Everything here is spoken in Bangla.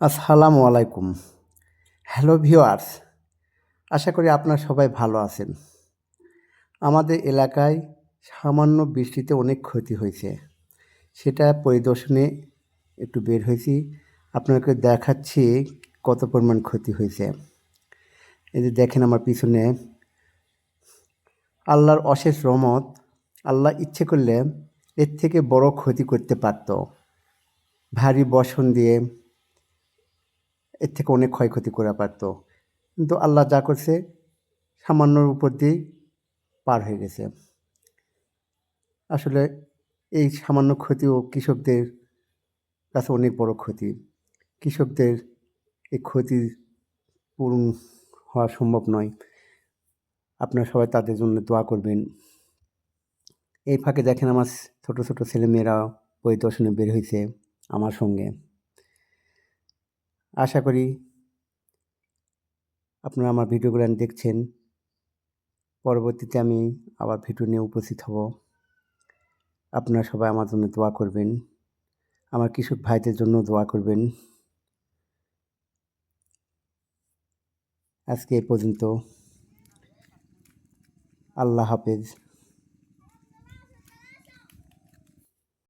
আসসালামু আলাইকুম। হ্যালো ভিউয়ার্স, আশা করি আপনারা সবাই ভালো আছেন। আমাদের এলাকায় সামান্য বৃষ্টিতে অনেক ক্ষতি হয়েছে। সেটা পরিদর্শনে একটু বের হয়েছি। আপনাকে দেখাচ্ছি কত পরিমাণ ক্ষতি হয়েছে। এই যে দেখেন আমার পিছনে আল্লাহর অশেষ রহমত। আল্লাহ ইচ্ছে করলে এর থেকে বড় ক্ষতি করতে পারত। ভারী বর্ষণ দিয়ে এর থেকে অনেক ক্ষয়ক্ষতি করা পারত। কিন্তু আল্লাহ যা করছে সামান্যর উপর দিয়েই পার হয়ে গেছে। আসলে এই সামান্য ক্ষতিও কৃষকদের কাছে অনেক বড় ক্ষতি। কৃষকদের এই ক্ষতি পূরণ হওয়া সম্ভব নয়। আপনারা সবাই তাদের জন্য দোয়া করবেন। এই ফাঁকে দেখেন আমার ছোট, ছোট ছেলেমেয়েরা পরিদর্শনে বের হইছে আমার সঙ্গে। আশা করি আপনারা আমার ভিডিওগুলো দেখছেন। পরবর্তীতে আমি আবার ভিডিও নিয়ে উপস্থিত হব। আপনারা সবাই আমার জন্য দোয়া করবেন। আমার কৃষক ভাইদের জন্যও দোয়া করবেন। আজকে এ পর্যন্ত। আল্লাহ হাফেজ।